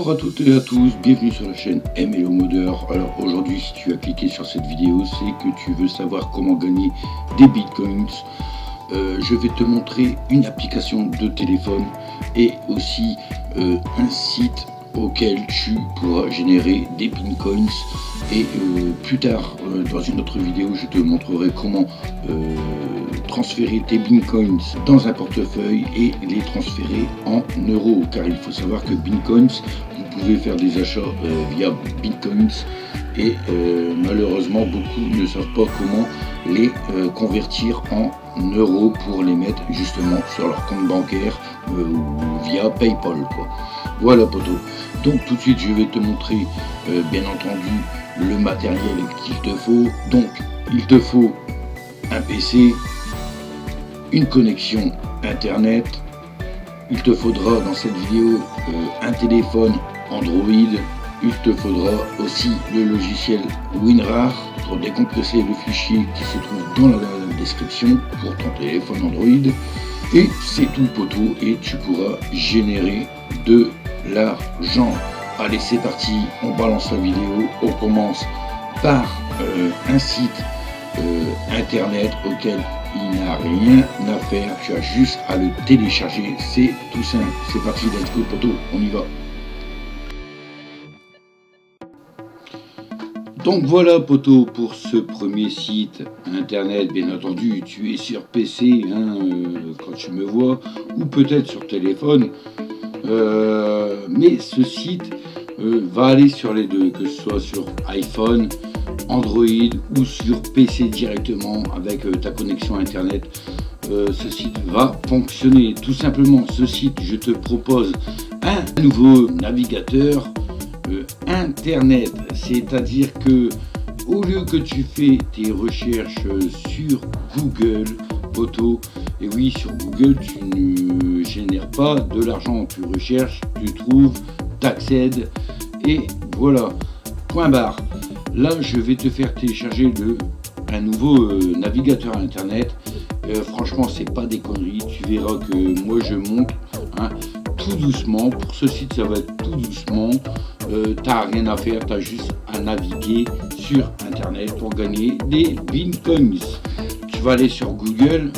Bonjour à toutes et à tous, bienvenue sur la chaîne MLO Modeur. Alors aujourd'hui, si tu as cliqué sur cette vidéo, c'est que tu veux savoir comment gagner des bitcoins. Je vais te montrer une application de téléphone et aussi un site auquel tu pourras générer des bitcoins. Et plus tard, dans une autre vidéo, je te montrerai comment transférer tes bitcoins dans un portefeuille et les transférer en euros. Car il faut savoir que bitcoins, vous pouvez faire des achats via bitcoins et malheureusement beaucoup ne savent pas comment les convertir en euros pour les mettre justement sur leur compte bancaire ou via PayPal quoi. Voilà poto. Donc tout de suite je vais te montrer bien entendu le matériel qu'il te faut. Donc il te faut un PC, une connexion internet, il te faudra dans cette vidéo un téléphone Android, il te faudra aussi le logiciel WinRAR pour décompresser le fichier qui se trouve dans la description pour ton téléphone Android. Et c'est tout poteau et tu pourras générer de l'argent. Allez c'est parti, on balance la vidéo, on commence par un site internet auquel il n'y a rien à faire, tu as juste à le télécharger, c'est tout simple. C'est parti, let's go poteau, on y va. Donc voilà poto pour ce premier site internet, bien entendu tu es sur PC quand tu me vois, ou peut-être sur téléphone, mais ce site va aller sur les deux, que ce soit sur iPhone, Android ou sur PC directement avec ta connexion internet. Ce site va fonctionner tout simplement. Ce site, je te propose un nouveau navigateur internet, c'est-à-dire que au lieu que tu fais tes recherches sur Google poto, et oui sur Google tu ne génères pas de l'argent, tu recherches, tu trouves, t'accèdes et voilà, point barre. Là je vais te faire télécharger un nouveau navigateur internet. Franchement c'est pas des conneries, tu verras que moi je monte tout doucement. Pour ce site ça va être tout doucement, t'as rien à faire, t'as juste à naviguer sur internet pour gagner des bitcoins. Tu vas aller sur Google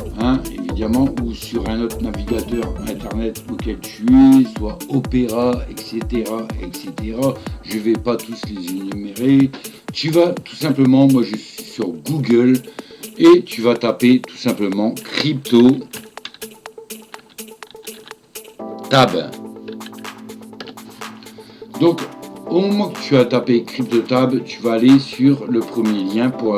évidemment, ou sur un autre navigateur internet auquel tu es, soit Opera, etc. Je vais pas tous les énumérer. Tu vas tout simplement, moi je suis sur Google, et tu vas taper tout simplement crypto tab. Donc au moment que tu as tapé CryptoTab, tu vas aller sur le premier lien, pour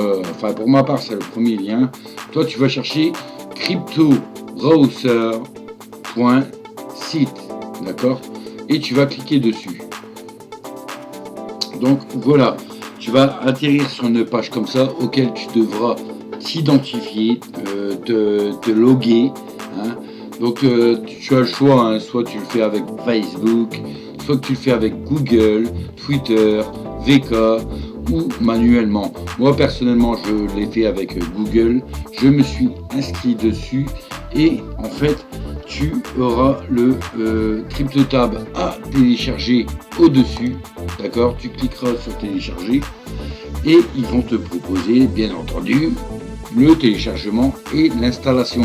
ma part c'est le premier lien. Toi tu vas chercher cryptobrowser.site, d'accord, et tu vas cliquer dessus. Donc voilà, tu vas atterrir sur une page comme ça auquel tu devras t'identifier, te loguer. Donc tu as le choix, soit tu le fais avec Facebook, soit que tu le fais avec Google, Twitter, VK ou manuellement. Moi personnellement je l'ai fait avec Google, je me suis inscrit dessus et en fait tu auras le CryptoTab à télécharger au-dessus, d'accord, tu cliqueras sur télécharger et ils vont te proposer bien entendu le téléchargement et l'installation,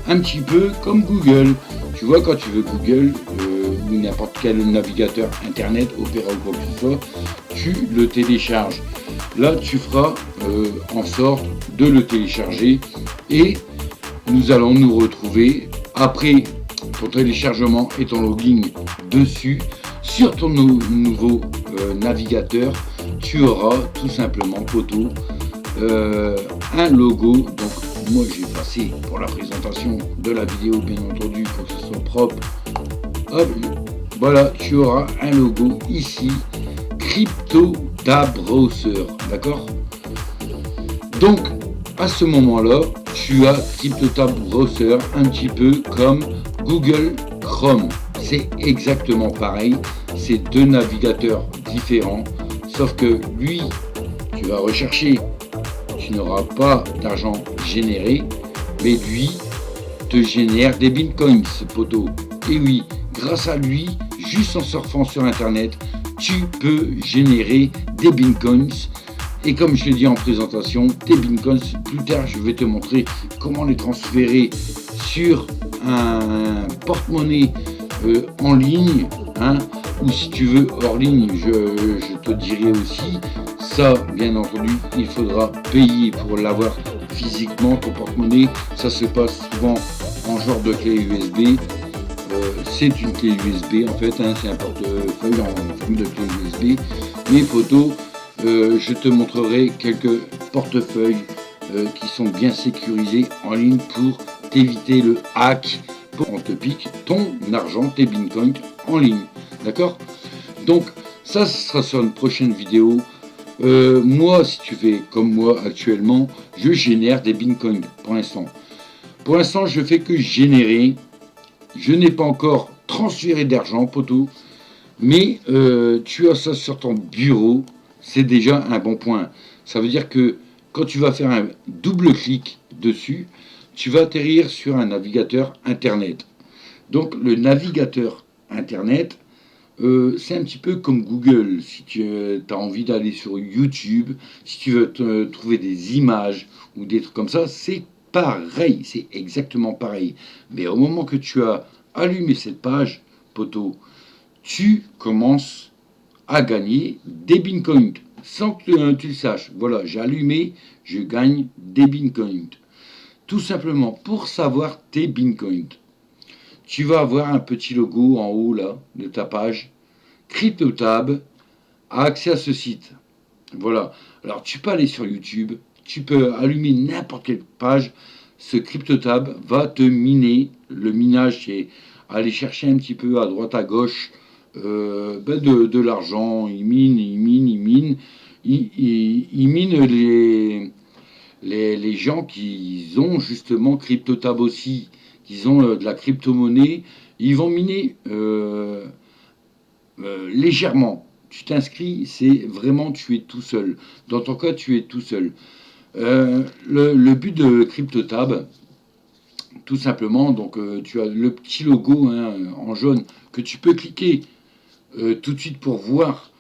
un petit peu comme Google. Tu vois, quand tu veux Google ou n'importe quel navigateur internet, Opera ou quoi que ce soit, tu le télécharges. Là tu feras en sorte de le télécharger et nous allons nous retrouver après ton téléchargement et ton login dessus sur ton nouveau navigateur. Tu auras tout simplement poto un logo. Donc moi j'ai passé pour la présentation de la vidéo bien entendu pour que ce soit propre. Hop, voilà, tu auras un logo ici, CryptoTab Browser, d'accord. Donc à ce moment là tu as CryptoTab Browser un petit peu comme Google Chrome, c'est exactement pareil, c'est deux navigateurs différents, sauf que lui tu vas rechercher, tu n'auras pas d'argent généré, mais lui te génère des bitcoins, ce poteau. Et oui, grâce à lui, juste en surfant sur internet, tu peux générer des Bitcoins. Et comme je l'ai dit en présentation, tes Bitcoins, plus tard je vais te montrer comment les transférer sur un porte-monnaie en ligne, hein, ou si tu veux hors ligne, je te dirai aussi. Ça, bien entendu, il faudra payer pour l'avoir physiquement, ton porte-monnaie. Ça se passe souvent en genre de clé USB. C'est une clé USB en fait, hein, c'est un portefeuille en forme de clé USB. Mais photos, je te montrerai quelques portefeuilles qui sont bien sécurisés en ligne pour t'éviter le hack, pour qu'on te pique ton argent, tes bitcoins en ligne. D'accord? Donc ça, ce sera sur une prochaine vidéo. Moi, si tu fais comme moi actuellement, je génère des bitcoins pour l'instant. Pour l'instant, je fais que générer. Je n'ai pas encore transféré d'argent, poteau. Mais tu as ça sur ton bureau. C'est déjà un bon point. Ça veut dire que quand tu vas faire un double clic dessus, tu vas atterrir sur un navigateur Internet. Donc le navigateur Internet, c'est un petit peu comme Google. Si tu as envie d'aller sur YouTube, si tu veux trouver des images ou des trucs comme ça, c'est pareil, c'est exactement pareil. Mais au moment que tu as allumé cette page, poteau, tu commences à gagner des bitcoins sans que tu le saches. Voilà, j'ai allumé, je gagne des bitcoins. Tout simplement pour savoir tes bitcoins. Tu vas avoir un petit logo en haut là de ta page. CryptoTab a accès à ce site. Voilà. Alors tu peux aller sur YouTube, tu peux allumer n'importe quelle page. Ce CryptoTab va te miner. Le minage, c'est aller chercher un petit peu à droite à gauche de l'argent. Il mine. Il mine les gens qui ont justement CryptoTab aussi, qui ont de la crypto-monnaie. Ils vont miner légèrement. Tu t'inscris, c'est vraiment, tu es tout seul. Dans ton cas, tu es tout seul. Le but de CryptoTab, tout simplement, donc tu as le petit logo hein, en jaune que tu peux cliquer tout de suite pour voir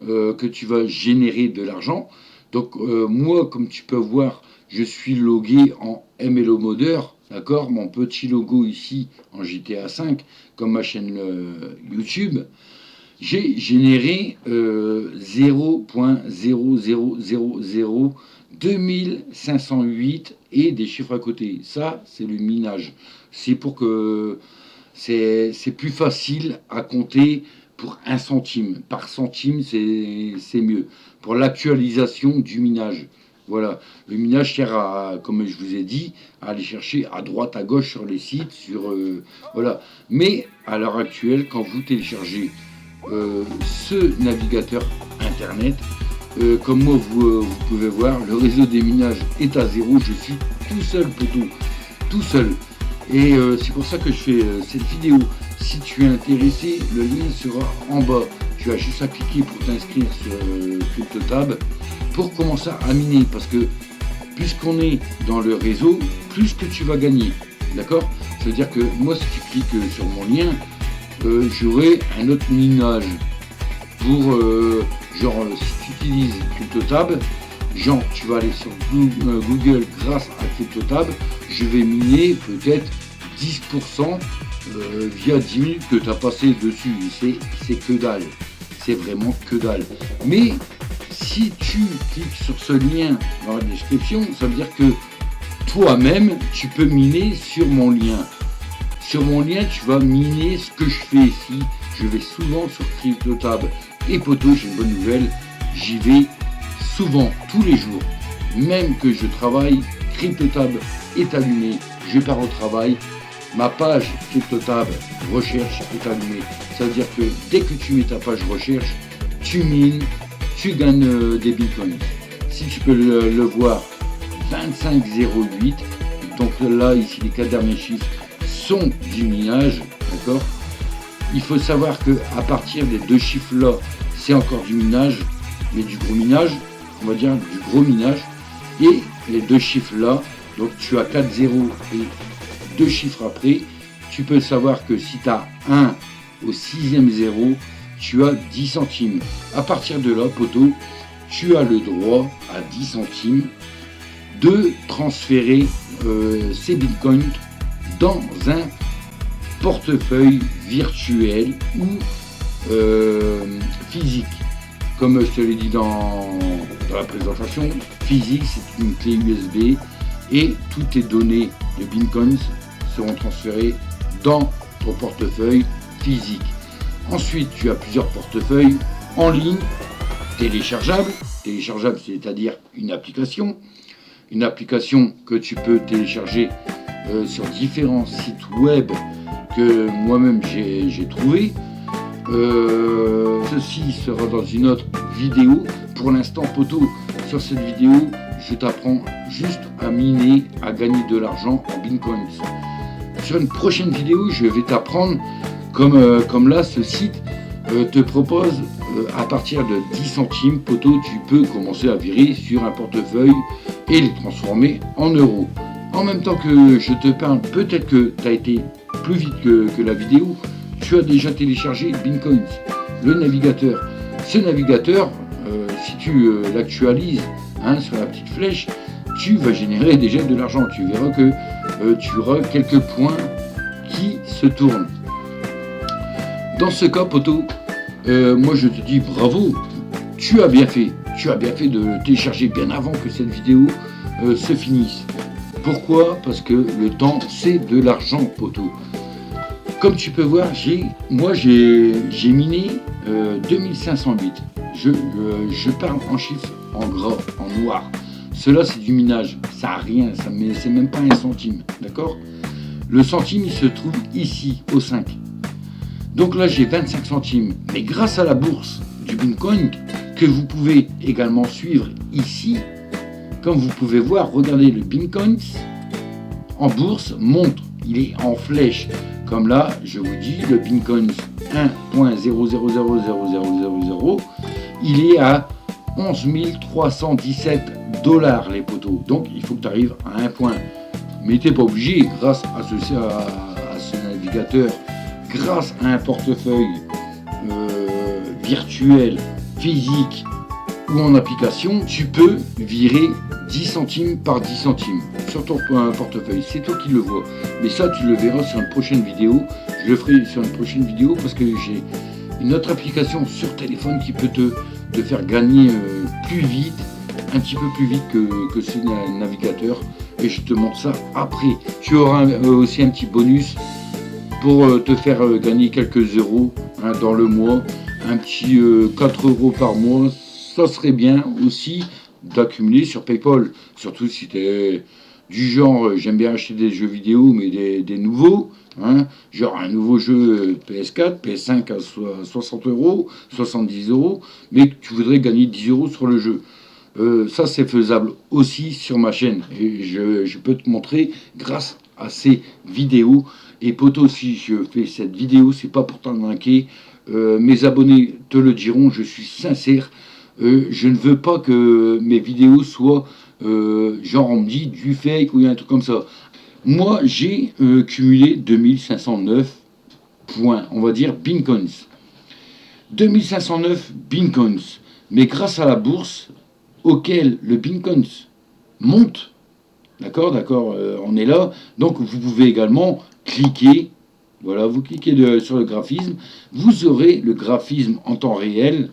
que tu vas générer de l'argent. Donc moi, comme tu peux voir, je suis logué en MLO Modder, d'accord, mon petit logo ici en GTA 5, comme ma chaîne YouTube. J'ai généré 0.00002508 et des chiffres à côté. Ça, c'est le minage. C'est pour que c'est plus facile à compter pour 1 centime. Par centime, c'est mieux. Pour l'actualisation du minage. Voilà. Le minage sert à, comme je vous ai dit, à aller chercher à droite, à gauche sur les sites. Voilà. Mais à l'heure actuelle, quand vous téléchargez ce navigateur internet, comme moi vous pouvez voir, le réseau des minages est à zéro. Je suis tout seul, poteau, tout seul. Et c'est pour ça que je fais cette vidéo. Si tu es intéressé, le lien sera en bas. Tu as juste à cliquer pour t'inscrire sur CryptoTab pour commencer à miner. Parce que puisqu'on est dans le réseau, plus que tu vas gagner. D'accord? Ça veut dire que moi, si tu cliques sur mon lien, j'aurai un autre minage. Pour, genre, si tu utilises CryptoTab, genre, tu vas aller sur Google grâce à CryptoTab, je vais miner peut-être 10% via 10 minutes que tu as passé dessus. C'est que dalle. C'est vraiment que dalle. Mais si tu cliques sur ce lien dans la description, ça veut dire que toi-même, tu peux miner sur mon lien. Sur mon lien, tu vas miner ce que je fais ici. Je vais souvent sur CryptoTab. Et poteau, j'ai une bonne nouvelle, j'y vais souvent, tous les jours. Même que je travaille, CryptoTab est allumé, je pars au travail, ma page CryptoTab recherche est allumée. Ça veut dire que dès que tu mets ta page recherche, tu mines, tu gagnes des bitcoins. Si tu peux le voir, 25,08. Donc là, ici, les 4 derniers chiffres sont du minage, d'accord? Il faut savoir que à partir des 2 chiffres là, c'est encore du minage, mais du gros minage, on va dire du gros minage. Et les 2 chiffres là, donc tu as 4 zéros et 2 chiffres après, tu peux savoir que si tu as 1 au 6e zéro, tu as 10 centimes. À partir de là, poteau, tu as le droit à 10 centimes de transférer ces bitcoins dans un portefeuille virtuel ou physique. Comme je te l'ai dit dans la présentation, physique, c'est une clé USB et toutes tes données de bitcoins seront transférées dans ton portefeuille physique. Ensuite, tu as plusieurs portefeuilles en ligne, téléchargeables, c'est-à-dire une application que tu peux télécharger sur différents sites web que moi-même j'ai trouvé. Ceci sera dans une autre vidéo. Pour l'instant, poteau, sur cette vidéo, je t'apprends juste à miner, à gagner de l'argent en bitcoins. Sur une prochaine vidéo, je vais t'apprendre, comme là, ce site te propose à partir de 10 centimes, poteau, tu peux commencer à virer sur un portefeuille et les transformer en euros. En même temps que je te parle, peut-être que tu as été plus vite que la vidéo, tu as déjà téléchargé Bitcoins, le navigateur. Ce navigateur, si tu l'actualises sur la petite flèche, tu vas générer déjà de l'argent. Tu verras que tu auras quelques points qui se tournent. Dans ce cas, poteau, moi je te dis bravo, tu as bien fait. Tu as bien fait de télécharger bien avant que cette vidéo se finisse. Pourquoi? Parce que le temps, c'est de l'argent, poteau. Comme tu peux voir, j'ai miné 2500 bits. Je parle en chiffres, en gras, en noir. Cela, c'est du minage. Ça n'a rien, c'est même pas un centime. D'accord? Le centime, il se trouve ici, au 5. Donc là, j'ai 25 centimes. Mais grâce à la bourse du Bitcoin, que vous pouvez également suivre ici, comme vous pouvez voir, regardez, le Bitcoin en bourse monte. Il est en flèche. Comme là, je vous dis, le Bitcoin 1.0000000, il est à 11 317 $, les poteaux. Donc, il faut que tu arrives à un point. Mais tu n'es pas obligé, grâce à ce navigateur, grâce à un portefeuille virtuel, physique ou en application, tu peux virer 10 centimes par 10 centimes sur ton portefeuille. C'est toi qui le vois. Mais ça, tu le verras sur une prochaine vidéo. Je le ferai sur une prochaine vidéo parce que j'ai une autre application sur téléphone qui peut te faire gagner plus vite, un petit peu plus vite que ce navigateur. Et je te montre ça après. Tu auras aussi un petit bonus pour te faire gagner quelques euros dans le mois. Un petit 4 € par mois. Ça serait bien aussi d'accumuler sur PayPal. Surtout si tu es du genre, j'aime bien acheter des jeux vidéo, mais des nouveaux. Genre un nouveau jeu PS4, PS5 à 60 €, 70 €, mais que tu voudrais gagner 10 € sur le jeu. Ça, c'est faisable aussi sur ma chaîne. Et je peux te montrer grâce à ces vidéos. Et poteau, si je fais cette vidéo, c'est pas pour t'arnaquer. Mes abonnés te le diront, je suis sincère. Je ne veux pas que mes vidéos soient, genre on me dit du fake ou un truc comme ça. Moi, j'ai cumulé 2509 points, on va dire bitcoins. 2509 bitcoins. Mais grâce à la bourse, auquel le bitcoin monte, d'accord, on est là. Donc vous pouvez également cliquer, voilà, vous cliquez sur le graphisme, vous aurez le graphisme en temps réel.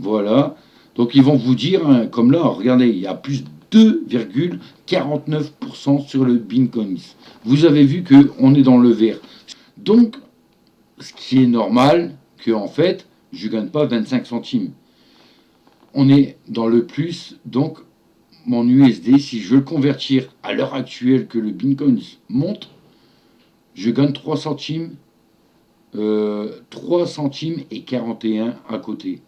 Voilà, donc ils vont vous dire, comme là, regardez, il y a plus 2,49% sur le Bitcoin. Vous avez vu qu'on est dans le vert. Donc, ce qui est normal, que en fait, je ne gagne pas 25 centimes. On est dans le plus, donc mon USD, si je veux le convertir à l'heure actuelle que le Bitcoin monte, je gagne 3 centimes, 3 centimes et 41 à côté.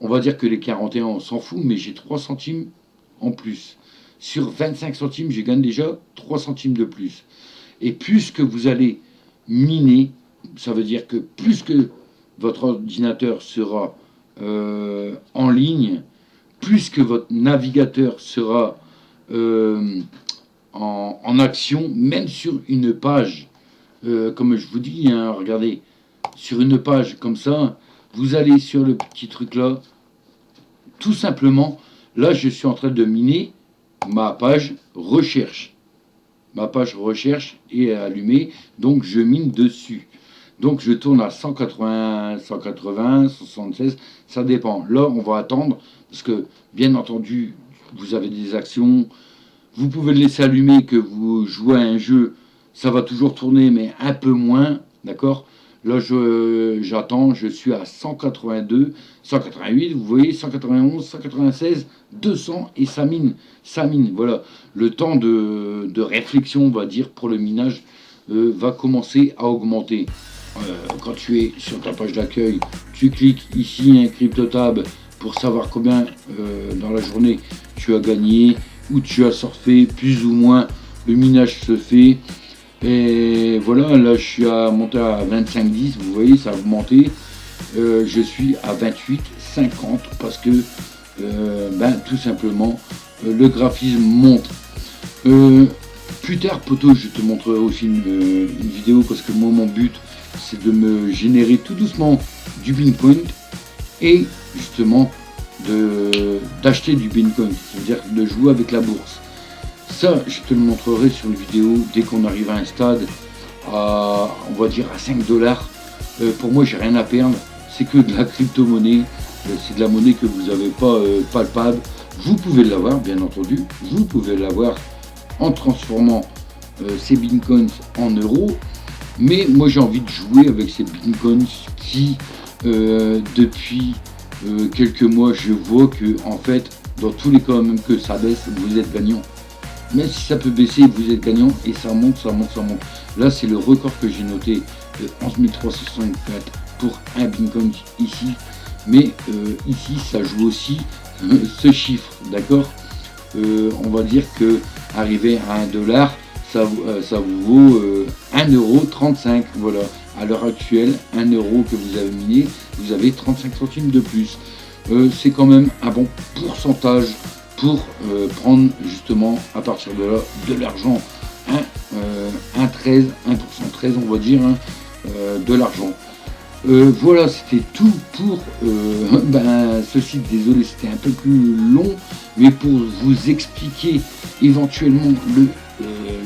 On va dire que les 41, on s'en fout, mais j'ai 3 centimes en plus. Sur 25 centimes, je gagne déjà 3 centimes de plus. Et plus que vous allez miner, ça veut dire que plus que votre ordinateur sera en ligne, plus que votre navigateur sera en action, même sur une page, comme je vous dis, regardez, sur une page comme ça, vous allez sur le petit truc là, tout simplement, là je suis en train de miner ma page recherche. Ma page recherche est allumée, donc je mine dessus. Donc je tourne à 180, 180, 76, ça dépend. Là, on va attendre, parce que bien entendu, vous avez des actions. Vous pouvez le laisser allumer, que vous jouez à un jeu, ça va toujours tourner, mais un peu moins, d'accord? Là, j'attends, je suis à 182, 188, vous voyez, 191, 196, 200, et ça mine, voilà. Le temps de réflexion, on va dire, pour le minage, va commencer à augmenter. Quand tu es sur ta page d'accueil, tu cliques ici, un CryptoTab, pour savoir combien dans la journée tu as gagné, où tu as surfé, plus ou moins, le minage se fait. Et voilà, là je suis monté à 25,10, vous voyez, ça a augmenté. Je suis à 28,50 parce que tout simplement le graphisme monte. Plus tard, poto, je te montrerai aussi une vidéo, parce que moi mon but c'est de me générer tout doucement du Bitcoin et justement d'acheter du Bitcoin, c'est-à-dire de jouer avec la bourse. Ça, je te le montrerai sur une vidéo dès qu'on arrive à un stade à, on va dire, à 5 dollars. Pour moi, j'ai rien à perdre. C'est que de la crypto-monnaie. C'est de la monnaie que vous n'avez pas palpable. Vous pouvez l'avoir, bien entendu. Vous pouvez l'avoir en transformant ces bitcoins en euros. Mais moi, j'ai envie de jouer avec ces bitcoins qui, depuis quelques mois, je vois que, en fait, dans tous les cas, même que ça baisse, vous êtes gagnant. Même si ça peut baisser, vous êtes gagnant, et ça monte, ça monte, ça monte. Là, c'est le record que j'ai noté, 11 364 pour un Bitcoin ici. Mais ici, ça joue aussi ce chiffre, d'accord? On va dire que arriver à 1 dollar, ça vous vaut 1,35 €. Voilà. À l'heure actuelle, 1 euro que vous avez miné, vous avez 35 centimes de plus. C'est quand même un bon pourcentage pour prendre justement à partir de là de l'argent, 1,13, 1% 13 on va dire, de l'argent. Voilà, c'était tout pour ce site. Désolé, c'était un peu plus long, mais pour vous expliquer éventuellement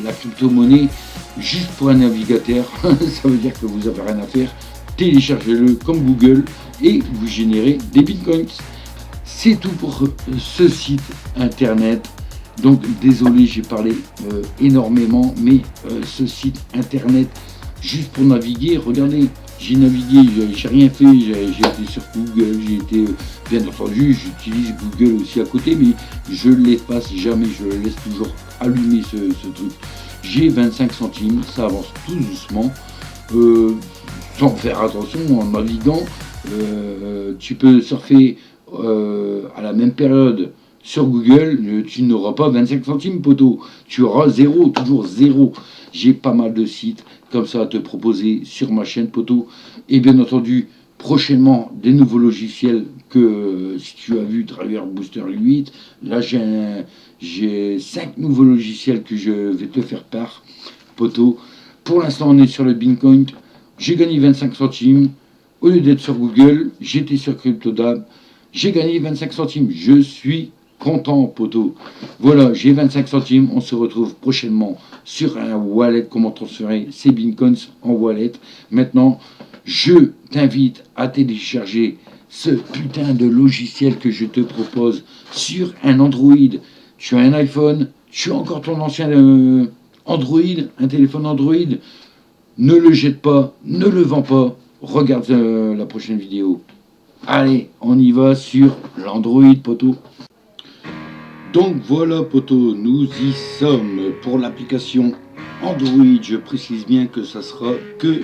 la crypto-monnaie, juste pour un navigateur, ça veut dire que vous n'avez rien à faire. Téléchargez-le comme Google et vous générez des bitcoins. C'est tout pour ce site internet. Donc désolé, j'ai parlé énormément, mais ce site internet, juste pour naviguer, regardez, j'ai navigué, j'ai rien fait, j'ai été sur Google, j'ai été, bien entendu, j'utilise Google aussi à côté, mais je ne l'efface jamais, je le laisse toujours allumer ce truc. J'ai 25 centimes, ça avance tout doucement, sans faire attention en naviguant. Tu peux surfer à la même période sur Google, tu n'auras pas 25 centimes, poteau. Tu auras zéro, toujours zéro. J'ai pas mal de sites comme ça à te proposer sur ma chaîne, poteau. Et bien entendu, prochainement, des nouveaux logiciels que, si tu as vu, Driver Booster 8. Là, j'ai 5 nouveaux logiciels que je vais te faire part, poteau. Pour l'instant, on est sur le Bitcoin. J'ai gagné 25 centimes. Au lieu d'être sur Google, j'étais sur CryptoTab. J'ai gagné 25 centimes. Je suis content, poteau. Voilà, j'ai 25 centimes. On se retrouve prochainement sur un wallet. Comment transférer ces bitcoins en wallet. Maintenant, je t'invite à télécharger ce putain de logiciel que je te propose sur un Android. Tu as un iPhone, tu as encore ton ancien Android, un téléphone Android. Ne le jette pas, ne le vends pas. Regarde la prochaine vidéo. Allez, on y va sur l'Android, poteau. Donc voilà, poteau, nous y sommes pour l'application Android. Je précise bien que ça sera que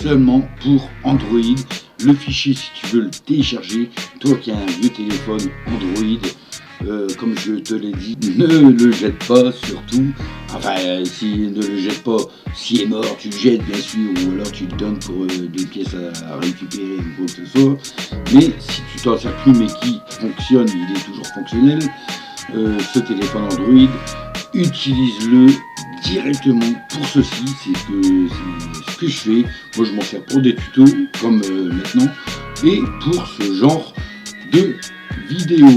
seulement pour Android. Le fichier, si tu veux le télécharger, toi qui as un vieux téléphone Android, comme je te l'ai dit, ne le jette pas, surtout. Enfin, si ne le jette pas, s'il est mort, tu le jettes bien sûr, ou alors tu le donnes pour des pièces à récupérer ou quoi que ce soit. Mais si tu t'en sers plus, mais qui fonctionne, il est toujours fonctionnel, ce téléphone Android, utilise-le directement pour ceci. C'est ce que je fais. Moi, je m'en sers pour des tutos, comme maintenant. et pour ce genre de vidéo.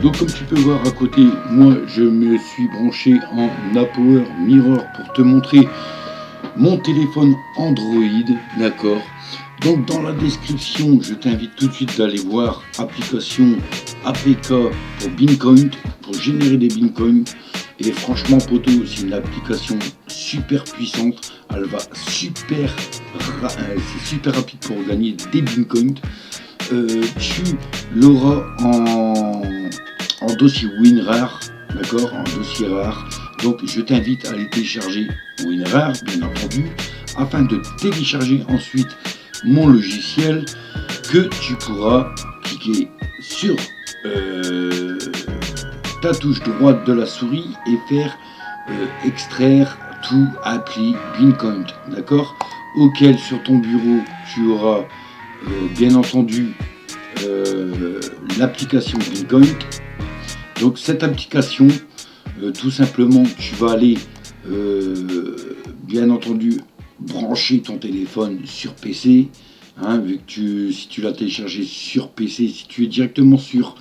Donc comme tu peux voir à côté, moi je me suis branché en APower Mirror pour te montrer mon téléphone Android, d'accord. Donc dans la description, je t'invite tout de suite d'aller voir application APK pour Bitcoin, pour générer des Bitcoins. Et franchement poto, c'est une application super puissante, elle va c'est super rapide pour gagner des Bitcoins. Tu l'auras en dossier WinRAR, d'accord, en dossier rare. Donc je t'invite à aller télécharger WinRAR, bien entendu, afin de télécharger ensuite mon logiciel que tu pourras cliquer sur ta touche droite de la souris et faire extraire tout appli Bitcoin, d'accord, auquel sur ton bureau tu auras bien entendu l'application Bitcoin. Donc cette application, tout simplement tu vas aller bien entendu brancher ton téléphone sur PC, hein, vu que si tu l'as téléchargé sur PC, si tu es directement sur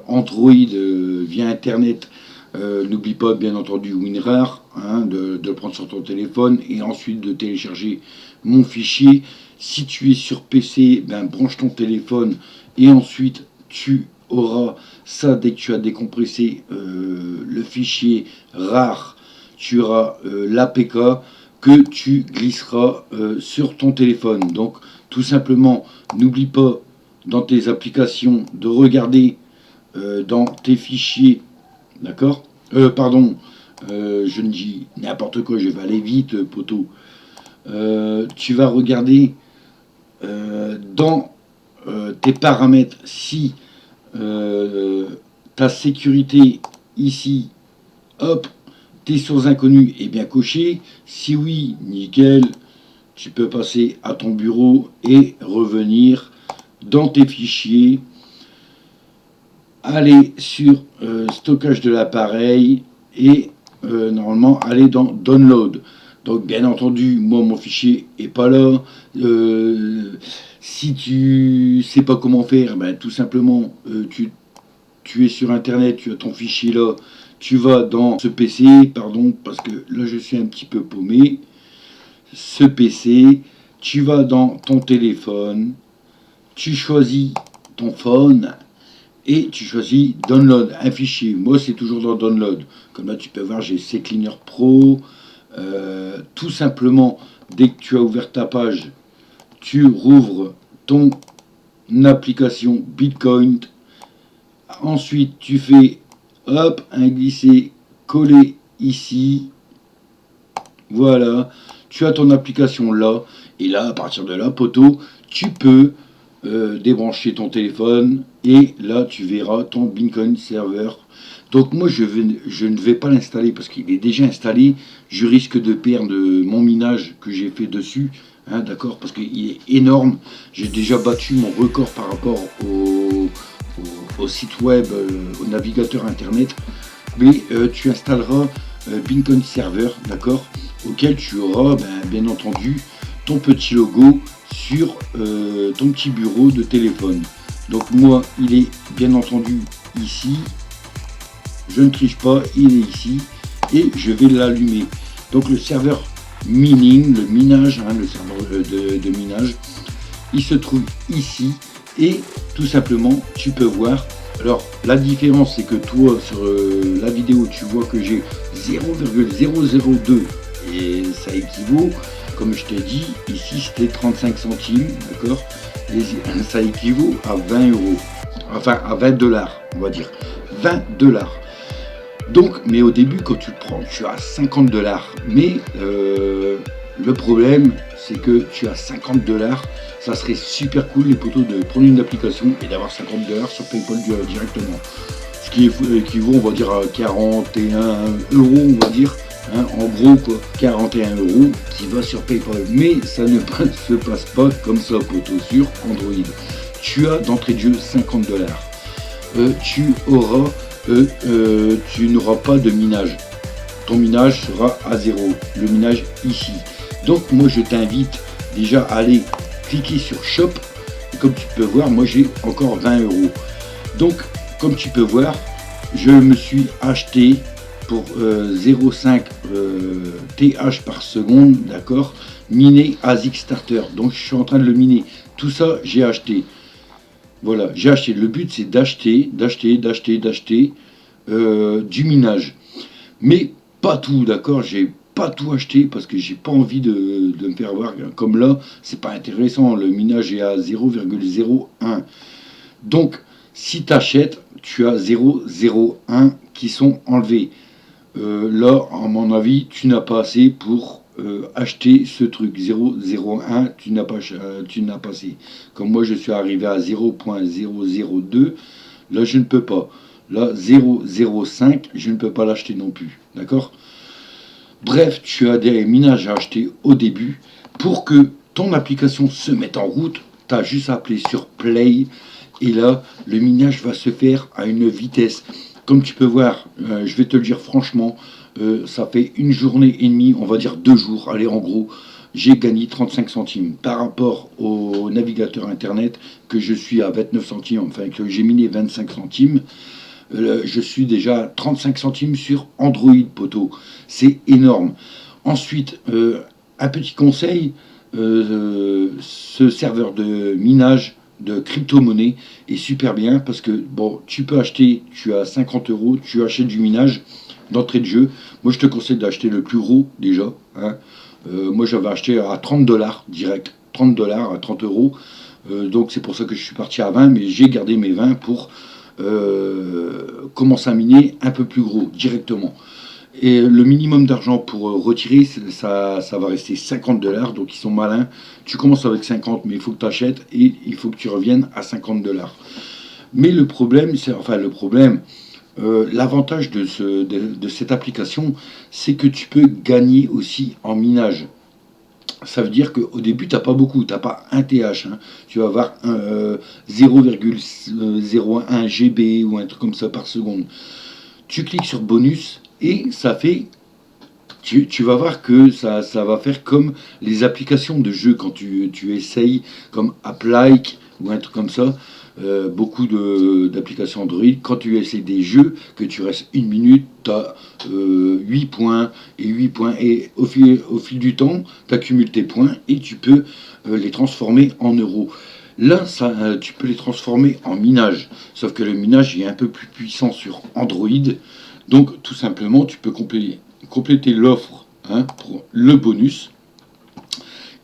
Android via internet, n'oublie pas bien entendu WinRAR, hein, de le prendre sur ton téléphone et ensuite de télécharger mon fichier. Si tu es sur PC, ben, branche ton téléphone et ensuite tu auras ça dès que tu as décompressé le fichier RAR, tu auras l'APK que tu glisseras sur ton téléphone. Donc tout simplement, n'oublie pas dans tes applications de regarder dans tes fichiers, d'accord, pardon, je ne dis n'importe quoi, je vais aller vite poto. Tu vas regarder dans tes paramètres si ta sécurité ici, hop, tes sources inconnues est bien cochée. Si oui, nickel, tu peux passer à ton bureau et revenir dans tes fichiers, aller sur stockage de l'appareil et normalement aller dans download. Donc bien entendu, moi mon fichier est pas là. Si tu sais pas comment faire, ben, tout simplement tu es sur internet, tu as ton fichier là, tu vas dans ce PC, pardon, parce que là je suis un petit peu paumé. Ce PC, tu vas dans ton téléphone, tu choisis ton phone et tu choisis download un fichier. Moi c'est toujours dans download. Comme là tu peux voir, j'ai CCleaner Pro. Tout simplement, dès que tu as ouvert ta page, tu rouvres ton application Bitcoin. Ensuite tu fais hop, un glisser coller ici, voilà, tu as ton application là, et là à partir de là poto, tu peux débrancher ton téléphone et là tu verras ton Bitcoin server. Donc moi je ne vais pas l'installer parce qu'il est déjà installé, je risque de perdre mon minage que j'ai fait dessus, hein, d'accord, parce qu'il est énorme. J'ai déjà battu mon record par rapport au site web, au navigateur internet, mais tu installeras Bitcoin Server, d'accord, auquel tu auras bien entendu ton petit logo sur ton petit bureau de téléphone. Donc moi il est bien entendu ici, je ne triche pas, il est ici et je vais l'allumer. Donc le serveur mining, le minage, hein, le serveur de minage, il se trouve ici et tout simplement tu peux voir. Alors la différence c'est que toi sur la vidéo tu vois que j'ai 0,002 et ça équivaut, comme je t'ai dit, ici c'était 35 centimes, d'accord, et ça équivaut à 20 euros, enfin à 20 dollars, on va dire 20 dollars. Donc, mais au début, quand tu le prends, tu as 50 dollars. Mais le problème, c'est que tu as 50 dollars. Ça serait super cool, les potos, de prendre une application et d'avoir 50 dollars sur PayPal directement. Ce qui équivaut, on va dire, à 41 euros, on va dire. Hein, en gros, quoi, 41 euros qui va sur PayPal. Mais ça ne se passe pas comme ça, potos, sur Android. Tu as d'entrée de jeu 50 dollars. Tu n'auras pas de minage. Ton minage sera à zéro. Le minage ici. Donc moi je t'invite déjà à aller cliquer sur Shop Comme tu peux voir, moi j'ai encore 20 euros. Donc, comme tu peux voir, je me suis acheté pour 0,5 TH par seconde, d'accord, miné ASIC Starter. Donc, je suis en train de le miner. Tout ça, j'ai acheté. Voilà, j'ai acheté. Le but, c'est d'acheter du minage. Mais pas tout, d'accord. J'ai pas tout acheté parce que j'ai pas envie de me faire avoir. Comme là, c'est pas intéressant. Le minage est à 0,01. Donc, si tu achètes, tu as 0,01 qui sont enlevés. Là, à mon avis, tu n'as pas assez pour acheter ce truc. 0,01, tu n'as pas assez. Comme moi, je suis arrivé à 0,002, là, je ne peux pas. Là, 0,05, je ne peux pas l'acheter non plus. D'accord? Bref, tu as des minages à acheter au début. Pour que ton application se mette en route, tu as juste à appeler sur Play. Et là, le minage va se faire à une vitesse. Comme tu peux voir, je vais te le dire franchement, ça fait une journée et demie, on va dire 2 jours. Allez, en gros, j'ai gagné 35 centimes par rapport au navigateur internet que je suis à 29 centimes, enfin que j'ai miné 25 centimes. Je suis déjà à 35 centimes sur Android, poteau. C'est énorme. Ensuite, un petit conseil, ce serveur de minage de crypto-monnaie est super bien parce que, bon, tu peux acheter, tu as 50 euros, tu achètes du minage d'entrée de jeu. Moi, je te conseille d'acheter le plus gros déjà, hein. Moi, j'avais acheté à 30 dollars direct, 30 dollars à 30 euros. Donc, c'est pour ça que je suis parti à 20, mais j'ai gardé mes 20 pour commencer à miner un peu plus gros directement. Et le minimum d'argent pour retirer, ça va rester 50 dollars. Donc ils sont malins. Tu commences avec 50, mais il faut que tu achètes et il faut que tu reviennes à 50 dollars. Mais le problème, l'avantage de cette application, c'est que tu peux gagner aussi en minage. Ça veut dire qu'au début, tu n'as pas beaucoup, tu n'as pas un TH. Hein. Tu vas avoir 0,01 GB ou un truc comme ça par seconde. Tu cliques sur bonus et ça fait. Tu vas voir que ça va faire comme les applications de jeux quand tu essayes, comme AppLike ou un truc comme ça. Beaucoup d'applications Android. Quand tu essaies des jeux, que tu restes une minute, tu as 8 points et 8 points. Et au fil du temps, tu accumules tes points et tu peux les transformer en euros. Là, tu peux les transformer en minage. Sauf que le minage est un peu plus puissant sur Android. Donc, tout simplement, tu peux compléter l'offre, hein, pour le bonus.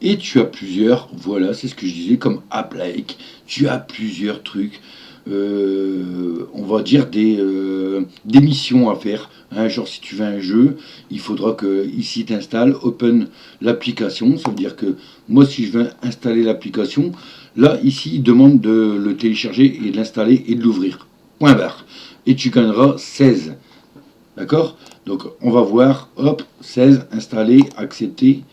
Et tu as plusieurs, voilà, c'est ce que je disais, comme AppLike. Tu as plusieurs trucs, on va dire des missions à faire. Hein, genre, si tu veux un jeu, il faudra que ici tu installes, open l'application. Ça veut dire que moi, si je veux installer l'application, là, ici, il demande de le télécharger et de l'installer et de l'ouvrir. Point barre. Et tu gagneras 16. D'accord? Donc, on va voir, hop, 16, installer, accepter.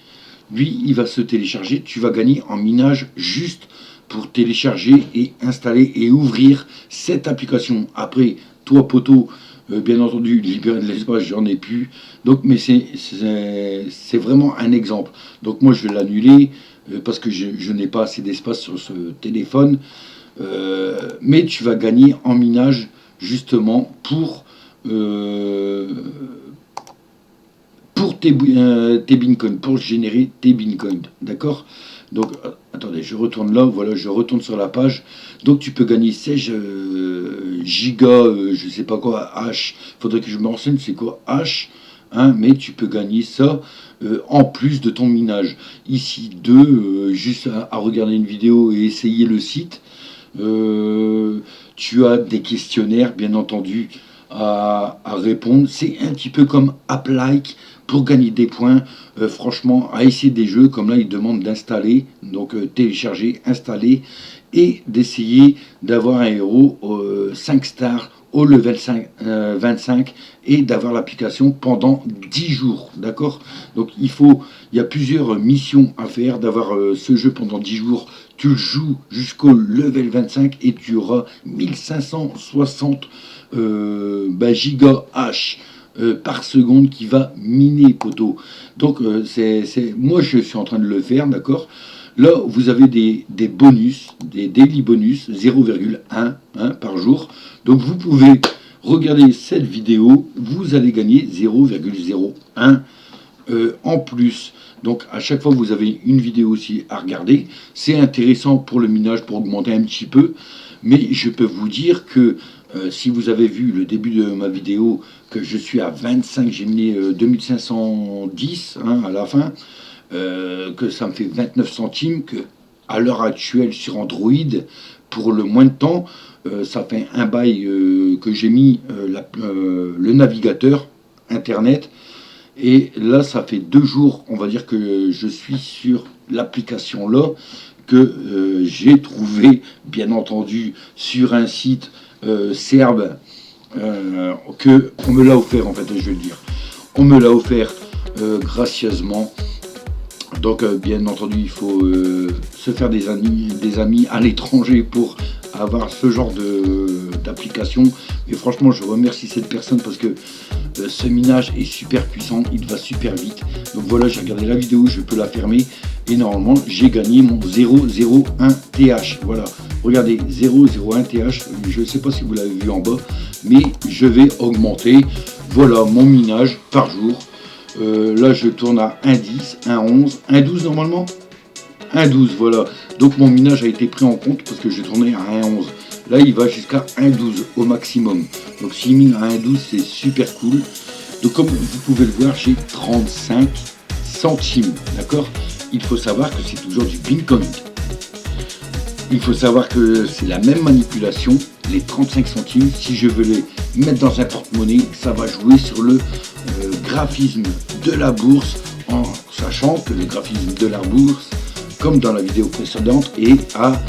Lui, il va se télécharger. Tu vas gagner en minage juste pour télécharger et installer et ouvrir cette application. Après, toi, poteau, bien entendu, libérer de l'espace, j'en ai plus. Donc, mais c'est vraiment un exemple. Donc, moi, je vais l'annuler parce que je n'ai pas assez d'espace sur ce téléphone. Mais tu vas gagner en minage justement euh, pour tes bitcoins, pour générer tes bitcoins. D'accord? Donc, attendez, je retourne là, voilà, je retourne sur la page. Donc, tu peux gagner 16 gigas, je sais pas quoi, H. Faudrait que je me renseigne, c'est quoi H, hein, mais tu peux gagner ça en plus de ton minage. Ici, juste à regarder une vidéo et essayer le site. Tu as des questionnaires, bien entendu, à répondre. C'est un petit peu comme AppLike pour gagner des points. Franchement, à essayer des jeux, comme là, ils demandent d'installer, donc télécharger, installer, et d'essayer d'avoir un héros 5 stars au level 25 et d'avoir l'application pendant 10 jours. D'accord? Donc il y a plusieurs missions à faire, d'avoir ce jeu pendant 10 jours. Tu le joues jusqu'au level 25 et tu auras 1560 giga H par seconde qui va miner, poteau. Donc moi je suis en train de le faire, d'accord. Là, vous avez des bonus, des daily bonus, 0,1 par jour. Donc vous pouvez regarder cette vidéo, vous allez gagner 0,01 en plus. Donc à chaque fois que vous avez une vidéo aussi à regarder, c'est intéressant pour le minage, pour augmenter un petit peu. Mais je peux vous dire que si vous avez vu le début de ma vidéo, que je suis à 25, j'ai mis 2510 à la fin, que ça me fait 29 centimes, que à l'heure actuelle sur Android, pour le moins de temps, ça fait un bail que j'ai mis le navigateur Internet. Et là, ça fait 2 jours, on va dire que je suis sur l'application là, que j'ai trouvé, bien entendu, sur un site serbe, que on me l'a offert, en fait, je vais le dire. On me l'a offert gracieusement. Donc, bien entendu, il faut se faire des amis à l'étranger pour avoir ce genre d'application. Et franchement, je remercie cette personne parce que ce minage est super puissant, il va super vite. Donc voilà, j'ai regardé la vidéo, je peux la fermer. Et normalement, j'ai gagné mon 001 TH. Voilà, regardez, 001 TH. Je ne sais pas si vous l'avez vu en bas, mais je vais augmenter. Voilà, mon minage par jour. Là, je tourne à 1,10, 1,11, 1,12 normalement. 1,12, voilà. Donc mon minage a été pris en compte parce que j'ai tourné à 1,11. Là, il va jusqu'à 1,12 au maximum. Donc s'il mine à 1,12, c'est super cool. Donc comme vous pouvez le voir, j'ai 35 centimes. D'accord? Il faut savoir que c'est toujours du Bitcoin. Il faut savoir que c'est la même manipulation. Les 35 centimes, si je veux les mettre dans un porte-monnaie, ça va jouer sur le graphisme de la bourse, en sachant que le graphisme de la bourse, comme dans la vidéo précédente, est à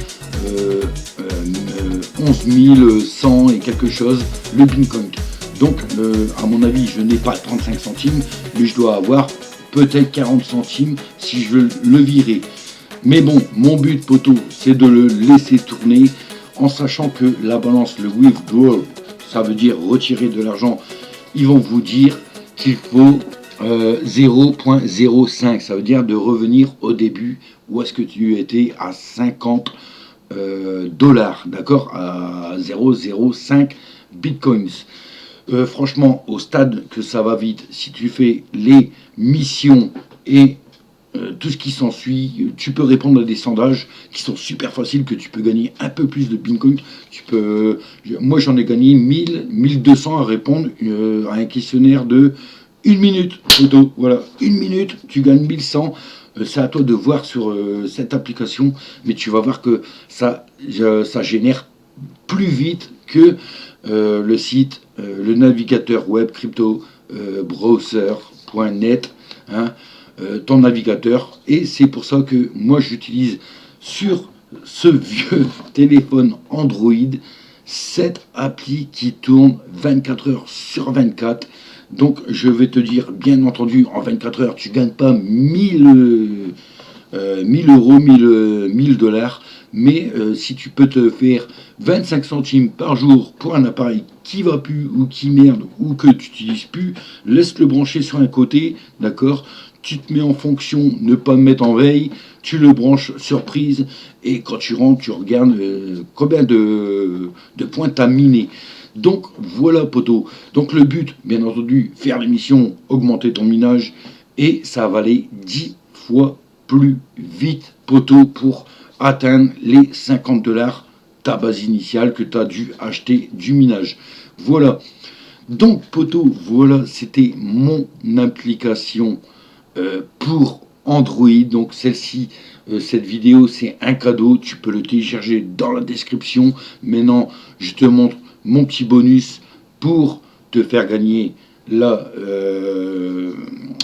11 100 et quelque chose le Bitcoin. Donc, à mon avis, je n'ai pas 35 centimes, mais je dois avoir peut-être 40 centimes si je veux le virer. Mais bon, mon but, poteau, c'est de le laisser tourner en sachant que la balance, le withdrawal, ça veut dire retirer de l'argent, ils vont vous dire qu'il faut 0,05, ça veut dire de revenir au début où est-ce que tu étais à 50 dollars, d'accord, à 0,05 bitcoins. Franchement, au stade que ça va vite, si tu fais les missions et tout ce qui s'ensuit, tu peux répondre à des sondages qui sont super faciles, que tu peux gagner un peu plus de Bitcoin. Moi j'en ai gagné 1200 à répondre à un questionnaire de 1 minute. Photo, voilà, 1 minute, tu gagnes 1100. C'est à toi de voir sur cette application, mais tu vas voir que ça génère plus vite que le site, le navigateur web crypto browser.net. Ton navigateur, et c'est pour ça que moi j'utilise sur ce vieux téléphone Android cette appli qui tourne 24 heures sur 24. Donc je vais te dire, bien entendu, en 24 heures tu gagnes pas 1000 euros, 1000 dollars, mais si tu peux te faire 25 centimes par jour pour un appareil qui va plus ou qui merde ou que tu n'utilises plus, laisse-le brancher sur un côté, d'accord? Tu te mets en fonction, ne pas me mettre en veille, tu le branches surprise, et quand tu rentres, tu regardes combien de points tu as miné. Donc voilà, poteau. Donc le but, bien entendu, faire l'émission, augmenter ton minage, et ça va aller 10 fois plus vite, poteau, pour atteindre les 50 dollars, ta base initiale que tu as dû acheter du minage. Voilà. Donc, poteau, voilà, c'était mon application pour Android. Donc celle-ci, cette vidéo, c'est un cadeau, tu peux le télécharger dans la description. Maintenant je te montre mon petit bonus pour te faire gagner là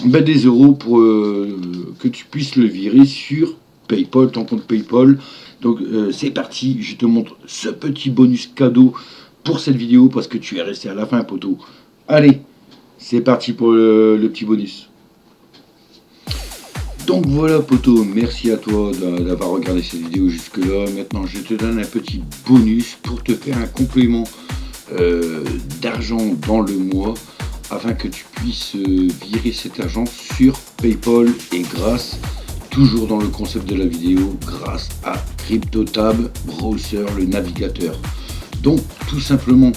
des euros pour que tu puisses le virer sur PayPal, ton compte PayPal. Donc c'est parti, je te montre ce petit bonus cadeau pour cette vidéo parce que tu es resté à la fin, poteau. Allez, c'est parti pour le petit bonus. Donc voilà, poteau, merci à toi d'avoir regardé cette vidéo jusque là. Maintenant je te donne un petit bonus pour te faire un complément d'argent dans le mois afin que tu puisses virer cet argent sur PayPal, et grâce toujours dans le concept de la vidéo, grâce à CryptoTab Browser, le navigateur. Donc tout simplement,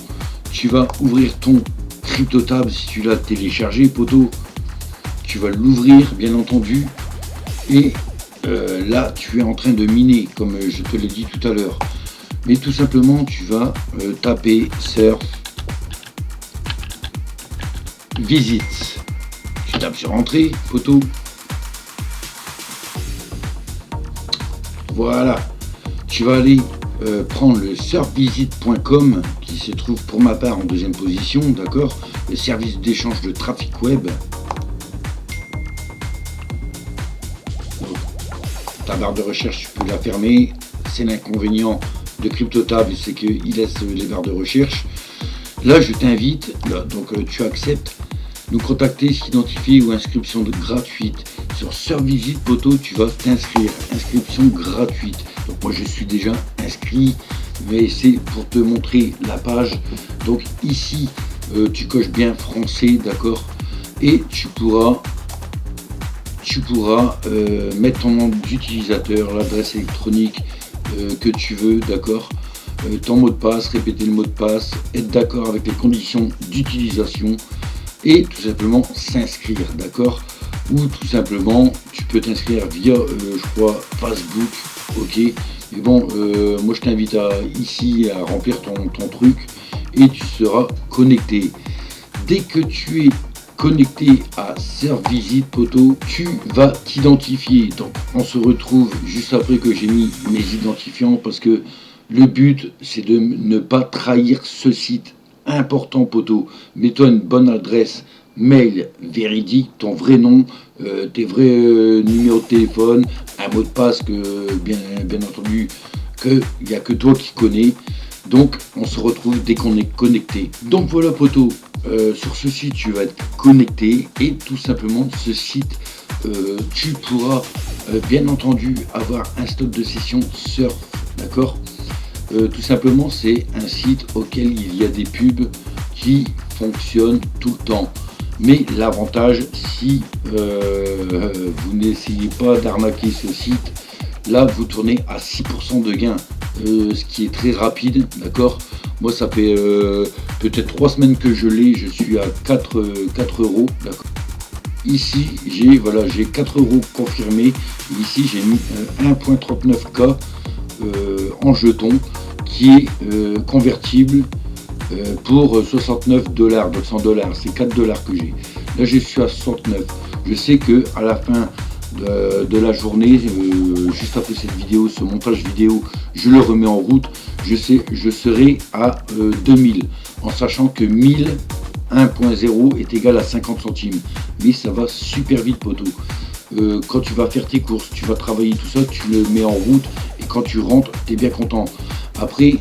tu vas ouvrir ton CryptoTab si tu l'as téléchargé, poteau. Tu vas l'ouvrir, bien entendu, et là, tu es en train de miner, comme je te l'ai dit tout à l'heure. Mais tout simplement, tu vas taper Surf Visit. Tu tapes sur Entrée, poteau. Voilà. Tu vas aller prendre le surfvisit.com qui se trouve pour ma part en deuxième position, d'accord, le service d'échange de trafic web. Ta barre de recherche, tu peux la fermer. C'est l'inconvénient de CryptoTab, c'est qu'il laisse les barres de recherche. Là, je t'invite, donc tu acceptes, nous contacter, s'identifier ou inscription gratuite. Sur Surfvisit, poteau, tu vas t'inscrire. Inscription gratuite. Donc moi, je suis déjà inscrit, mais c'est pour te montrer la page. Donc ici, tu coches bien français, d'accord, et tu pourras mettre ton nom d'utilisateur, l'adresse électronique que tu veux, d'accord, ton mot de passe, répéter le mot de passe, être d'accord avec les conditions d'utilisation et tout simplement s'inscrire, d'accord, ou tout simplement tu peux t'inscrire via je crois Facebook, ok, mais bon, moi je t'invite ici à remplir ton truc et tu seras connecté. Dès que tu es connecté à Surfvisit, poteau, tu vas t'identifier. Donc on se retrouve juste après que j'ai mis mes identifiants, parce que le but c'est de ne pas trahir ce site. Important, poteau. Mets-toi une bonne adresse mail véridique, ton vrai nom, tes vrais numéros de téléphone, un mot de passe que bien entendu qu'il n'y a que toi qui connais. Donc on se retrouve dès qu'on est connecté. Donc voilà, poteau, sur ce site tu vas être connecté et tout simplement ce site tu pourras bien entendu avoir un stock de session surf, d'accord. Tout simplement c'est un site auquel il y a des pubs qui fonctionnent tout le temps. Mais l'avantage, si vous n'essayez pas d'arnaquer ce site, là vous tournez à 6% de gain, ce qui est très rapide, d'accord. Moi ça fait peut-être 3 semaines que je l'ai, je suis à 4 euros, d'accord. Ici j'ai 4 euros confirmés, ici j'ai mis 1.39K en jetons qui est convertible pour 69 $, donc 100 $, c'est 4 $ que j'ai. Là je suis à 69. Je sais que à la fin de la journée, juste après cette vidéo, ce montage vidéo, je le remets en route, je serai à 2000, en sachant que 1000 1.0 est égal à 50 centimes. Mais ça va super vite, poteau. Quand tu vas faire tes courses, tu vas travailler tout ça, tu le mets en route et quand tu rentres, tu es bien content. Après,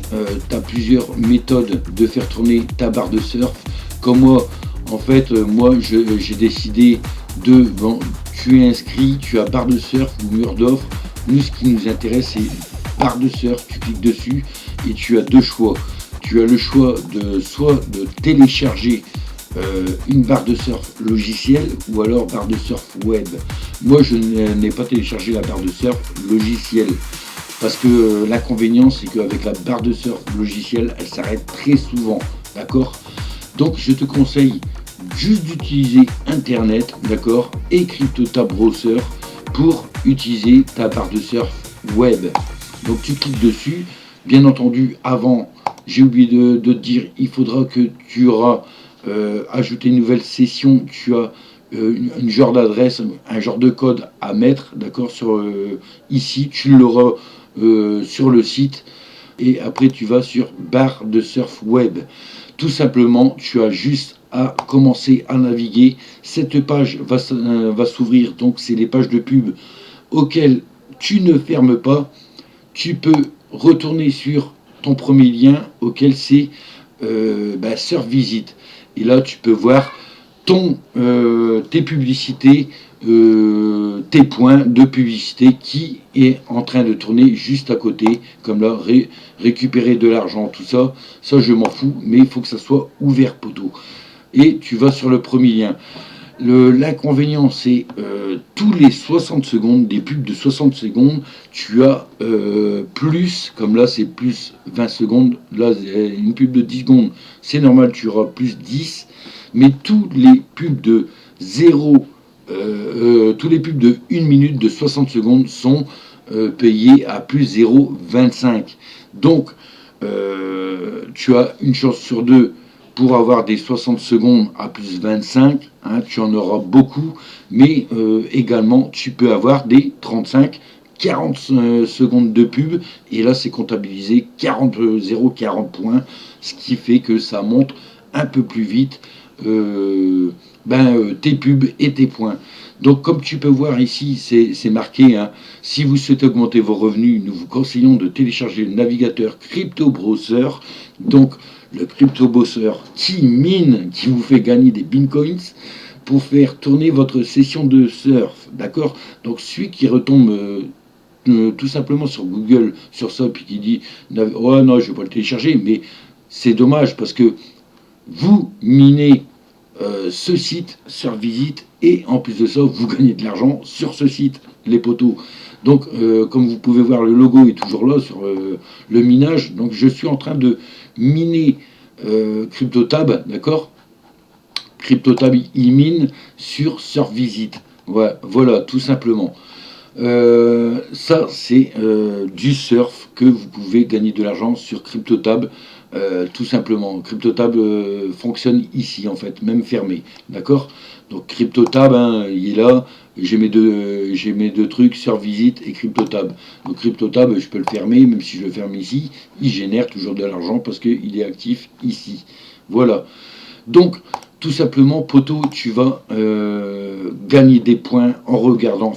tu as plusieurs méthodes de faire tourner ta barre de surf. Comme moi, en fait, j'ai décidé de... Bon, tu es inscrit, tu as barre de surf ou mur d'offre. Nous, ce qui nous intéresse, c'est barre de surf. Tu cliques dessus et tu as deux choix. Tu as le choix de soit de télécharger une barre de surf logicielle ou alors barre de surf web. Moi, je n'ai pas téléchargé la barre de surf logicielle parce que l'inconvénient, c'est qu'avec la barre de surf logicielle, elle s'arrête très souvent, d'accord. Donc, je te conseille juste d'utiliser Internet, d'accord, et CryptoTab Browser pour utiliser ta barre de surf web. Donc, tu cliques dessus. Bien entendu, avant, j'ai oublié de te dire, il faudra que tu auras ajouté une nouvelle session, tu as une genre d'adresse, un genre de code à mettre, d'accord, sur ici, tu l'auras sur le site, et après tu vas sur barre de surf web. Tout simplement, tu as juste à commencer à naviguer. Cette page va s'ouvrir, donc c'est les pages de pub auxquelles tu ne fermes pas. Tu peux retourner sur ton premier lien auquel c'est Surfvisit. Et là, tu peux voir tes publicités, tes points de publicité qui est en train de tourner juste à côté. Comme là, récupérer de l'argent, tout ça, ça je m'en fous, mais il faut que ça soit ouvert, poteau. Et tu vas sur le premier lien. L'inconvénient, c'est tous les 60 secondes, des pubs de 60 secondes, tu as plus, comme là c'est plus 20 secondes, là une pub de 10 secondes, c'est normal, tu auras plus 10, mais tous les pubs de 0, tous les pubs de 1 minute de 60 secondes sont payés à plus 0,25. Donc, tu as une chance sur deux pour avoir des 60 secondes à plus 25, hein, tu en auras beaucoup, mais également tu peux avoir des 35, 40 secondes de pub, et là c'est comptabilisé 0,40 points, ce qui fait que ça monte un peu plus vite tes pubs et tes points. Donc comme tu peux voir ici, c'est marqué, hein, si vous souhaitez augmenter vos revenus, nous vous conseillons de télécharger le navigateur Crypto Browser. Donc le Crypto Browser qui mine, qui vous fait gagner des bitcoins pour faire tourner votre session de surf. D'accord? Donc celui qui retombe tout simplement sur Google, sur ça, puis qui dit oh non, je vais pas le télécharger, mais c'est dommage parce que vous minez ce site sur visite, et en plus de ça, vous gagnez de l'argent sur ce site, les poteaux. Donc, comme vous pouvez voir, le logo est toujours là sur le minage. Donc, je suis en train de miner CryptoTab, d'accord? CryptoTab, il mine sur visite. Voilà, tout simplement. Ça, c'est du surf que vous pouvez gagner de l'argent sur CryptoTab. Tout simplement, CryptoTab fonctionne ici en fait, même fermé, d'accord? Donc CryptoTab, hein, il est là. J'ai mes deux trucs, sur visite et CryptoTab. Donc CryptoTab, je peux le fermer, même si je le ferme ici, il génère toujours de l'argent parce qu'il est actif ici. Voilà. Donc tout simplement, poto, tu vas gagner des points en regardant,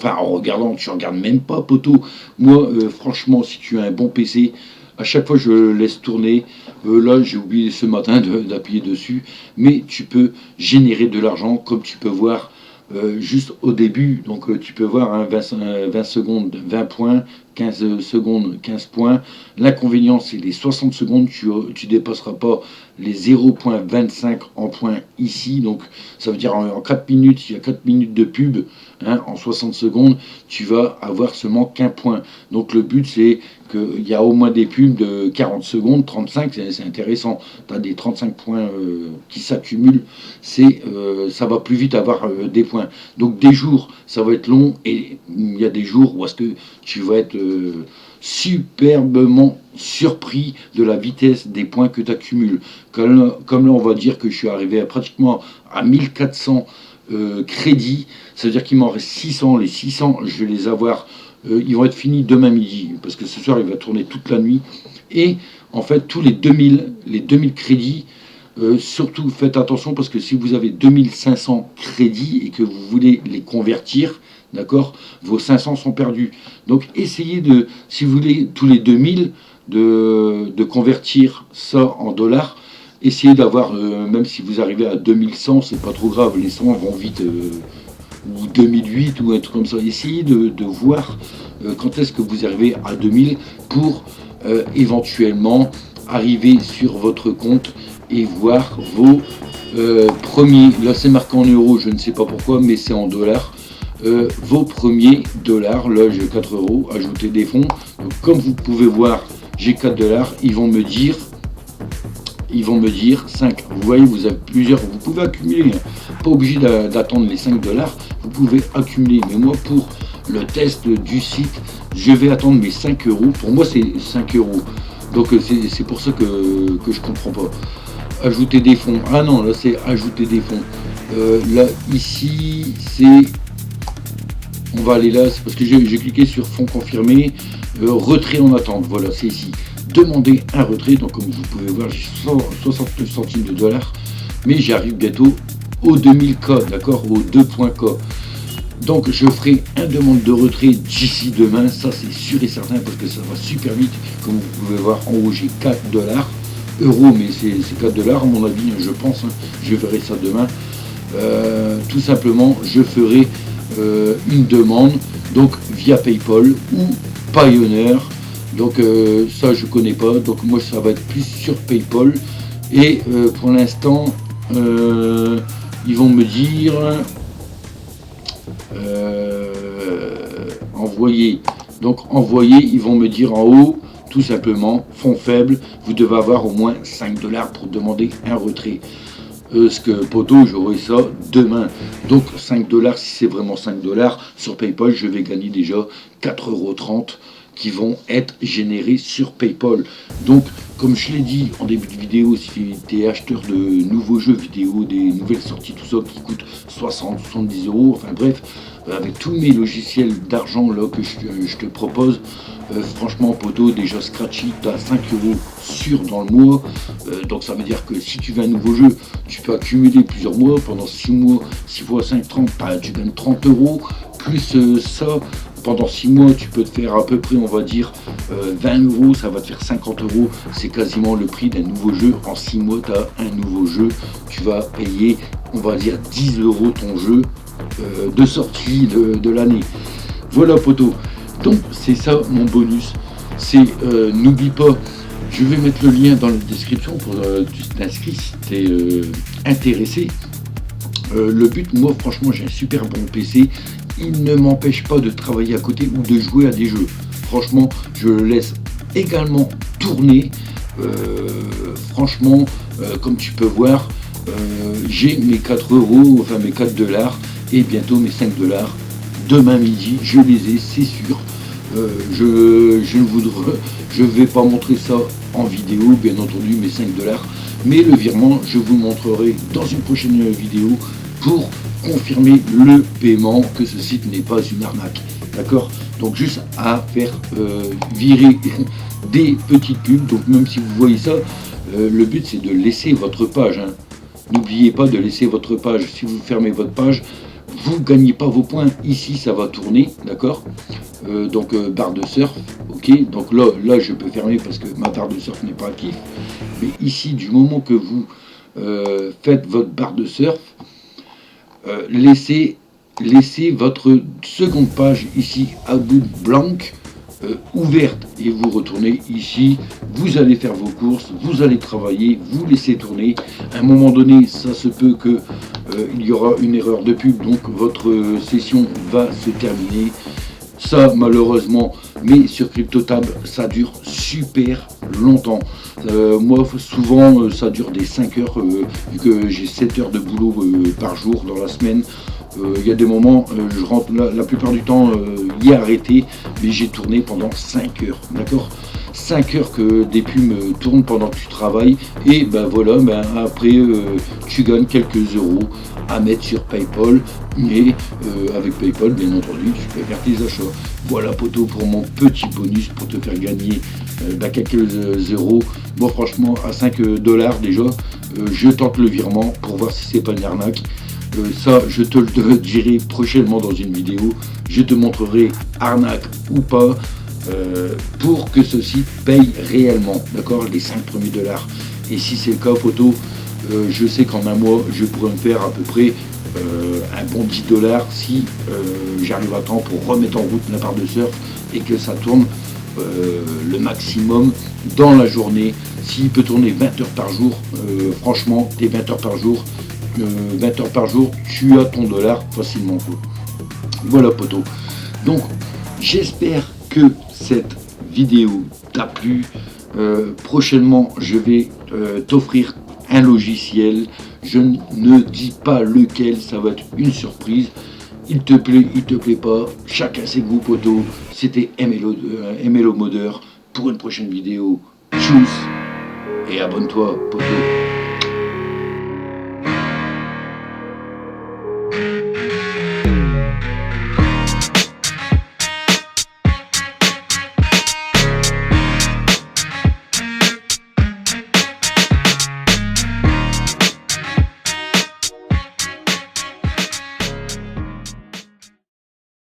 tu regardes même pas, poto. Moi, franchement, si tu as un bon PC, à chaque fois je laisse tourner. Là, j'ai oublié ce matin d'appuyer dessus, mais tu peux générer de l'argent, comme tu peux voir juste au début. Donc tu peux voir, hein, 20 secondes, 20 points, 15 secondes, 15 points. L'inconvénient, c'est les 60 secondes, tu dépasseras pas les 0,25 en points ici. Donc ça veut dire en 4 minutes, il y a 4 minutes de pub, hein, en 60 secondes, tu vas avoir seulement qu'un point. Donc le but, c'est qu'il y a au moins des pubs de 40 secondes, 35, c'est intéressant. Tu as des 35 points qui s'accumulent, ça va plus vite avoir des points. Donc des jours, ça va être long, et il y a des jours où est-ce que tu vas être superbement surpris de la vitesse des points que tu accumules. Comme là, on va dire que je suis arrivé pratiquement à 1400 crédits, ça veut dire qu'il m'en reste 600. Les 600, je vais les avoir, ils vont être finis demain midi, parce que ce soir, il va tourner toute la nuit. Et en fait, tous les 2000 crédits, surtout faites attention, parce que si vous avez 2500 crédits et que vous voulez les convertir, d'accord, vos 500 sont perdus. Donc essayez de, si vous voulez tous les 2000, de convertir ça en dollars. Essayez d'avoir, même si vous arrivez à 2100, c'est pas trop grave, les 100 vont vite, ou 2008 ou un truc comme ça. Essayez de voir quand est-ce que vous arrivez à 2000 pour éventuellement arriver sur votre compte et voir vos premiers, là c'est marqué en euros, je ne sais pas pourquoi, mais c'est en dollars. Vos premiers dollars, là j'ai 4 euros, ajouter des fonds. Donc, comme vous pouvez voir, j'ai 4 dollars, ils vont me dire 5. Vous voyez, vous avez plusieurs, vous pouvez accumuler, hein. Pas obligé d'attendre les 5 dollars, vous pouvez accumuler. Mais moi, pour le test du site, je vais attendre mes 5 euros. Pour moi, c'est 5 euros. Donc c'est pour ça que je comprends pas. Ajouter des fonds. Ah non, là c'est ajouter des fonds. Là, ici, c'est... On va aller là, c'est parce que j'ai cliqué sur fonds confirmés, retrait en attente, voilà, c'est ici. Demander un retrait, donc comme vous pouvez voir, j'ai 69 centimes de dollars, mais j'arrive bientôt au 2000K, d'accord, au 2.K. Donc je ferai une demande de retrait d'ici demain, ça c'est sûr et certain, parce que ça va super vite. Comme vous pouvez voir, en haut j'ai 4 dollars, euros, mais c'est 4 dollars à mon avis, je pense, hein. Je verrai ça demain. Tout simplement, je ferai une demande, donc via PayPal ou Payoneer. Donc ça je connais pas, donc moi ça va être plus sur PayPal. Et pour l'instant ils vont me dire Envoyer. Donc envoyer, ils vont me dire en haut, tout simplement, fonds faibles, vous devez avoir au moins 5 $ pour demander un retrait. Ce que poteau, j'aurai ça demain. Donc 5 $, si c'est vraiment 5 $ sur PayPal, je vais gagner déjà 4,30 € qui vont être générés sur PayPal. Donc, comme je l'ai dit en début de vidéo, si tu es acheteur de nouveaux jeux vidéo, des nouvelles sorties, tout ça qui coûte 60, 70 €, enfin bref, avec tous mes logiciels d'argent là que je te propose, franchement, poteau, déjà Scratchy, tu as 5 € sûr dans le mois. Donc ça veut dire que si tu veux un nouveau jeu, tu peux accumuler plusieurs mois. Pendant 6 mois, 6 fois 5, 30, tu gagnes 30 €. Plus ça, pendant 6 mois, tu peux te faire à peu près, on va dire, 20 €, ça va te faire 50 €. C'est quasiment le prix d'un nouveau jeu. En 6 mois, tu as un nouveau jeu. Tu vas payer, on va dire, 10 € ton jeu de sortie de l'année. Voilà, poteau. Donc, c'est ça mon bonus. C'est, n'oublie pas, je vais mettre le lien dans la description pour que tu t'inscris si tu es intéressé. Le but, moi, franchement, j'ai un super bon PC. Il ne m'empêche pas de travailler à côté ou de jouer à des jeux. Franchement, je le laisse également tourner. Franchement, comme tu peux voir, j'ai mes 4 €, enfin mes 4 $ et bientôt mes 5 $. Demain midi, je les ai, c'est sûr. Je ne vais pas montrer ça en vidéo, bien entendu, mes 5 $. Mais le virement, je vous montrerai dans une prochaine vidéo pour confirmer le paiement, que ce site n'est pas une arnaque. D'accord? Donc juste à faire virer des petites pubs. Donc même si vous voyez ça, le but c'est de laisser votre page. Hein. N'oubliez pas de laisser votre page. Si vous fermez votre page, vous ne gagnez pas vos points. Ici, ça va tourner, d'accord? Donc, barre de surf, ok? Donc là, je peux fermer parce que ma barre de surf n'est pas active. Mais ici, du moment que vous faites votre barre de surf, laissez votre seconde page ici à bout blanc ouverte et vous retournez ici, vous allez faire vos courses, vous allez travailler, vous laissez tourner. À un moment donné, ça se peut que il y aura une erreur de pub, donc votre session va se terminer. Ça, malheureusement, mais sur CryptoTab, ça dure super longtemps. Moi, souvent, ça dure des 5 heures, vu que j'ai 7 heures de boulot par jour dans la semaine. Il y a des moments, je rentre la plupart du temps y arrêté, mais j'ai tourné pendant 5 heures, d'accord? 5 heures que des pubs tournent pendant que tu travailles, et ben voilà, ben après tu gagnes quelques euros à mettre sur PayPal, et avec PayPal, bien entendu, tu peux faire tes achats. Voilà, poteau, pour mon petit bonus pour te faire gagner quelques euros. Bon, franchement, à 5 $ déjà, je tente le virement pour voir si c'est pas une arnaque. Ça, je te le dirai prochainement dans une vidéo. Je te montrerai arnaque ou pas pour que ceci paye réellement, d'accord, les 5 premiers $. Et si c'est le cas, poteau, je sais qu'en un mois, je pourrais me faire à peu près un bon 10 $ si j'arrive à temps pour remettre en route la barre de surf et que ça tourne le maximum dans la journée. S'il peut tourner 20 heures par jour, franchement, tes 20 heures par jour, 20 heures par jour, tu as ton dollar facilement. Voilà, poteau. Donc, j'espère que cette vidéo t'a plu. Prochainement, je vais t'offrir un logiciel. Je ne dis pas lequel, ça va être une surprise. Il te plaît, il te plaît pas. Chacun ses goûts, poteau. C'était MLO Modeur. Pour une prochaine vidéo, tchuss et abonne-toi, poteau.